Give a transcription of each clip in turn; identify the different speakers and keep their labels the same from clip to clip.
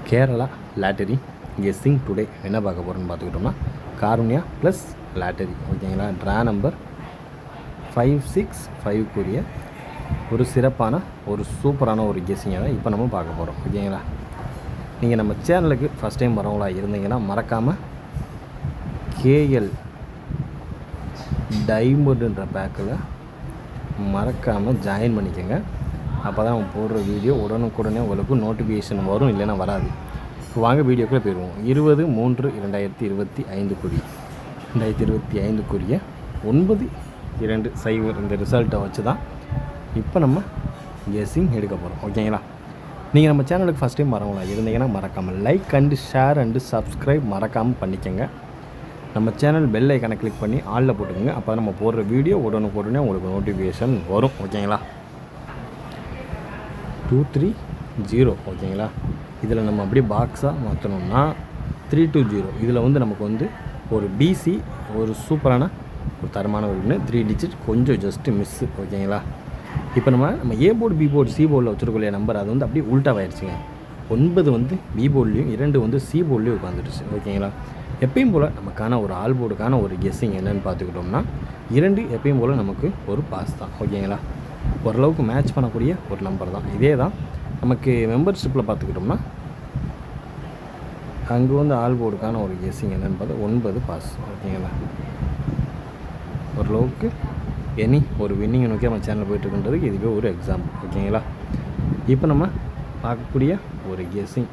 Speaker 1: Kerala lottery guessing today என்ன பார்க்க போகிறோன்னு பார்த்துக்கிட்டோம்னா காருண்யா ப்ளஸ் லாட்டரி ஓகேங்களா. ட்ரா நம்பர் 565 ஒரு சிறப்பான ஒரு சூப்பரான ஒரு கெஸ்ஸிங்கை தான் இப்போ நம்ம பார்க்க போகிறோம் ஓகேங்களா. நீங்கள் நம்ம சேனலுக்கு ஃபஸ்ட் டைம் வரவங்களா இருந்தீங்கன்னா மறக்காமல் கேஎல் டைமண்டுன்ற பேக்கில் மறக்காமல் ஜாயின் பண்ணிக்கோங்க. அப்போ தான் அவங்க போடுற வீடியோ உடனுக்குடனே உங்களுக்கு நோட்டிஃபிகேஷன் வரும், இல்லைன்னா வராது. இப்போ வாங்க வீடியோக்குள்ளே போயிடுவோம். 20/3/2025 2025 920 இந்த ரிசல்ட்டை வச்சு தான் இப்போ நம்ம கெஸ்ஸிங் எடுக்க போகிறோம் ஓகேங்களா. நீங்கள் நம்ம சேனலுக்கு ஃபஸ்ட் டைம் வரவங்களா இருந்தீங்கன்னா மறக்காமல் like and share and subscribe மறக்காமல் பண்ணிக்கோங்க. நம்ம சேனல் பெல் ஐக்கானை கிளிக் பண்ணி ஆளில் போட்டுக்கோங்க. அப்போ நம்ம போடுற வீடியோ உடனுக்குடனே உங்களுக்கு நோட்டிஃபிகேஷன் வரும் ஓகேங்களா. 230 ஓகேங்களா. இதில் நம்ம அப்படியே பாக்ஸாக மாற்றணும்னா 320 இதில் நமக்கு ஒரு பிசி ஒரு சூப்பரான ஒரு தரமான ஒரு 3 டிஜிட் கொஞ்சம் ஜஸ்ட்டு மிஸ்ஸு ஓகேங்களா. இப்போ நம்ம A board B board C போர்டில் வச்சுருக்கலைய நம்பர் அது அப்படியே உல்ட்டாவாயிருச்சுங்க. 9 பி போர்ட்லேயும் 2 சி போர்ட்லேயும் உட்காந்துருச்சு ஓகேங்களா. எப்பயும் போல் நமக்கான ஒரு ஆல் போர்டுக்கான ஒரு கெஸ்ஸிங் என்னென்னு பார்த்துக்கிட்டோம்னா 2 எப்பயும் போல் நமக்கு ஒரு பாஸ் தான் ஓகேங்களா. ஓரளவுக்கு மேட்ச் பண்ணக்கூடிய ஒரு நம்பர் தான். இதே தான் நமக்கு மெம்பர்ஷிப்பில் பார்த்துக்கிட்டோம்னா அங்கே ஆல் போர்டுக்கான ஒரு கெஸ்ஸிங் என்னென்னு பார்த்தா 9 பாஸ் ஓகேங்களா. ஓரளவுக்கு எனி ஒரு வின்னிங் நோக்கி நம்ம சேனல் போய்ட்டுருக்குன்றதுக்கு இதுவே ஒரு எக்ஸாம்பிள் ஓகேங்களா. இப்போ நம்ம பார்க்கக்கூடிய ஒரு கெஸ்ஸிங்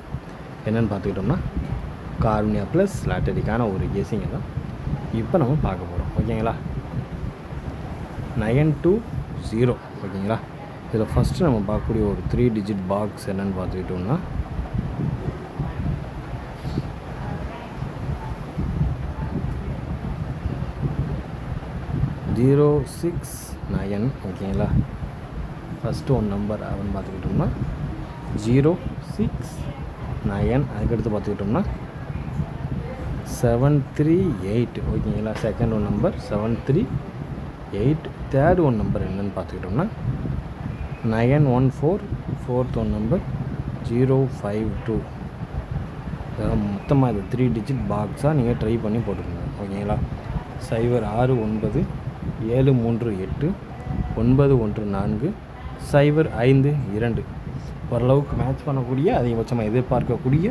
Speaker 1: என்னென்னு பார்த்துக்கிட்டோம்னா காருண்யா ப்ளஸ் லாட்டரிக்கான ஒரு கெஸ்ஸிங்கை தான் இப்போ நம்ம பார்க்க போகிறோம் ஓகேங்களா. 920 ஓகேங்களா. இதில் ஃபஸ்ட்டு நம்ம பார்க்கக்கூடிய ஒரு 3 டிஜிட் பாக்ஸ் என்னென்னு பார்த்துக்கிட்டோம்னா 069 ஓகேங்களா. ஃபஸ்ட்டு ஒன் நம்பர் அவன் பார்த்துக்கிட்டோம்னா 069. அதுக்கடுத்து பார்த்துக்கிட்டோம்னா 738 ஓகேங்களா. Second one number 738. Third one number என்னென்னு பார்த்துக்கிட்டோம்னா 914. Fourth one number 052. மொத்தமாக இது 3 டிஜிட் பாக்ஸாக நீங்கள் ட்ரை பண்ணி போட்டுருங்க ஓகேங்களா. 069 738 914 052 ஓரளவுக்கு மேட்ச் பண்ணக்கூடிய அதிகபட்சமாக எதிர்பார்க்கக்கூடிய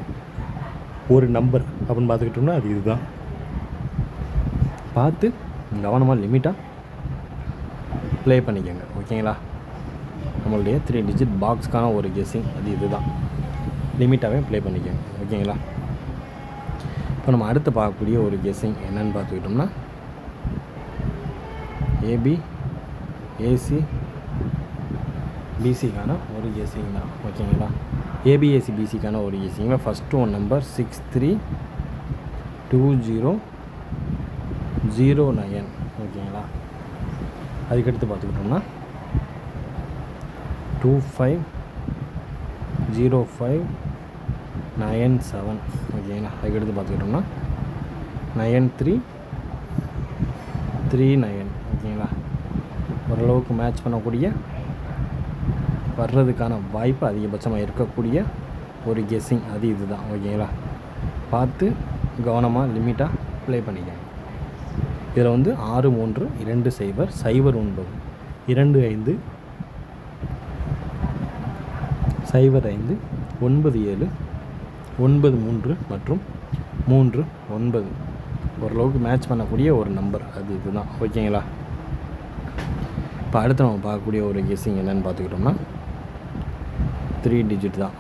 Speaker 1: ஒரு நம்பர் அப்படின்னு பார்த்துக்கிட்டோம்னா அது இதுதான். பார்த்து கவனமாக லிமிட்டாக ப்ளே பண்ணிக்கோங்க ஓகேங்களா. நம்மளுடைய 3 டிஜிட் பாக்ஸ்க்கான ஒரு கெஸ்ஸிங் அது இதுதான். லிமிட்டாகவே ப்ளே பண்ணிக்கோங்க ஓகேங்களா. இப்போ நம்ம அடுத்து பார்க்கக்கூடிய ஒரு கெஸ்ஸிங் என்னென்னு பார்த்துக்கிட்டோம்னா ஏபி ஏசி பிசிக்கான ஒரு கெஸ்ஸிங் தான் ஓகேங்களா. ஏபிஏசி பிசிக்கான ஒரு கெஸ்ஸிங்கில் ஃபஸ்ட்டு ஒன் நம்பர் 632009 ஓகேங்களா. அதுக்கடுத்து பார்த்துக்கிட்டோம்னா 250597 ஓகேங்களா. அதுக்கடுத்து பார்த்துக்கிட்டோம்னா 9339 ஓகேங்களா. ஓரளவுக்கு மேட்ச் பண்ணக்கூடிய வர்றதுக்கான வாய்ப்பு அதிகபட்சமாக இருக்கக்கூடிய ஒரு கெஸ்ஸிங் அது இதுதான் ஓகேங்களா. பார்த்து கவனமாக லிமிட்டாக ப்ளே பண்ணிக்கோங்க. இதில் 6320 09 25 05 97 93 மற்றும் 39 ஓரளவுக்கு மேட்ச் பண்ணக்கூடிய ஒரு நம்பர் அது இதுதான் ஓகேங்களா. இப்போ அடுத்து நம்ம பார்க்கக்கூடிய ஒரு கெஸ்ஸிங் என்னென்னு பார்த்துக்கிட்டோம்னா 3 டிஜிட் தான்.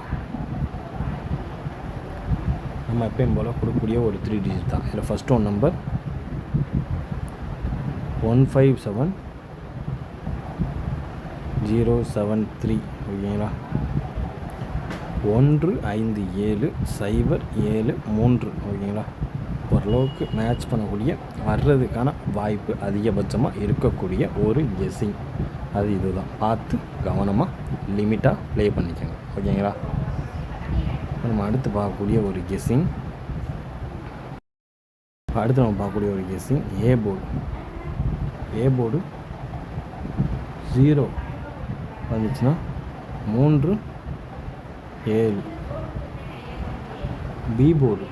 Speaker 1: நம்ம எப்பயும் போல் கொடுக்கக்கூடிய ஒரு 3 டிஜிட் தான். இதில் ஃபஸ்ட் ஒன் நம்பர் 157073 ஓகேங்களா. 157073 ஓகேங்களா. ஓரளவுக்கு மேட்ச் பண்ணக்கூடிய வர்றதுக்கான வாய்ப்பு அதிகபட்சமாக இருக்கக்கூடிய ஒரு கெஸ்ஸிங் அது இதுதான். பார்த்து கவனமாக லிமிட்டாக ப்ளே பண்ணிக்கோங்க ஓகேங்களா. நம்ம அடுத்து பார்க்கக்கூடிய ஒரு கெஸ்ஸிங் ஏ போர்டு 0 வந்துச்சுன்னா 3 7 பி போர்டு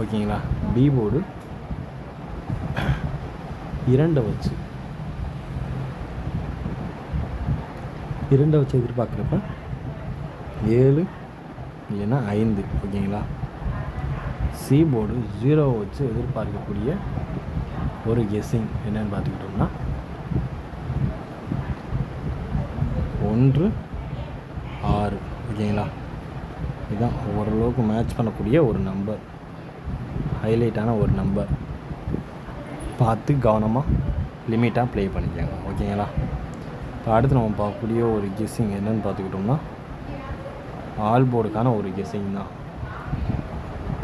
Speaker 1: ஓகேங்களா. பி போர்டு 2 வச்சு எதிர்பார்க்குறப்ப 7 இல்லைன்னா 5 ஓகேங்களா. சி போர்டு 0 வச்சு எதிர்பார்க்கக்கூடிய ஒரு கெஸ்ஸிங் என்னென்னு பார்த்துக்கிட்டோம்னா 1 6 ஓகேங்களா. இதுதான் ஓரளவுக்கு மேட்ச் பண்ணக்கூடிய ஒரு நம்பர், ஹைலைட்டான ஒரு நம்பர். பார்த்து கவனமாக லிமிட்டாக ப்ளே பண்ணிக்கோங்க ஓகேங்களா. இப்போ அடுத்து நம்ம பார்க்கக்கூடிய ஒரு கெஸ்ஸிங் என்னென்னு பார்த்துக்கிட்டோம்னா ஆல் போர்டுக்கான ஒரு கெஸ்ஸிங் தான்.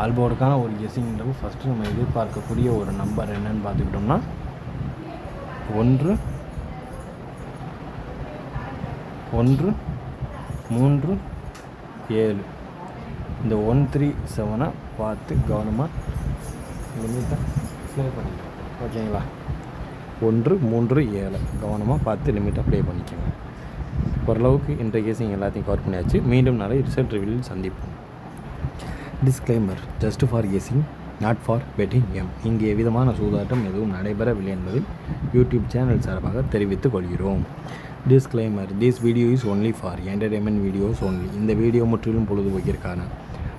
Speaker 1: ஆல் போர்டுக்கான ஒரு கெஸ்ஸிங்கிறது ஃபஸ்ட்டு நம்ம எதிர்பார்க்கக்கூடிய ஒரு நம்பர் என்னென்னு பார்த்துக்கிட்டோம்னா 1 3 7. இந்த 1 3 7 பார்த்து கவனமாக லிமிட்டாக ப்ளே பண்ணிக்கோங்க ஓகேங்களா. 1 3 7 கவனமாக பார்த்து லிமிட்டாக ப்ளே பண்ணிக்கோங்க. ஓரளவுக்கு இன்றைய கேசிங் எல்லாத்தையும் கவர் பண்ணியாச்சு. மீண்டும் நிறைய ரிசல்ட் ரிவியூவில் சந்திப்போம். Disclaimer: just for guessing, not for betting game. இங்கே எவ்விதமான சூதாட்டம் எதுவும் நடைபெறவில்லை என்பதில் யூடியூப் சேனல் சார்பாக தெரிவித்துக் கொள்கிறோம். Disclaimer: this video is only for entertainment videos only. இந்த வீடியோ முற்றிலும் பொழுதுபோக்கிற்கான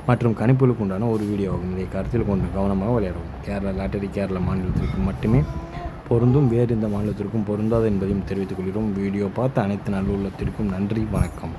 Speaker 1: மற்றும் கணிப்புகளுக்கு உண்டான ஒரு வீடியோ ஆகும். இதை கருத்தில் கொண்டு கவனமாக விளையாடுவோம். கேரளா லாட்டரி கேரளா மாநிலத்திற்கு மட்டுமே பொருந்தும், வேறு இந்த மாநிலத்திற்கும் பொருந்தாது என்பதையும் தெரிவித்துக் கொள்கிறோம். வீடியோ பார்த்த அனைத்து நல்லுள்ளத்திற்கும் நன்றி, வணக்கம்.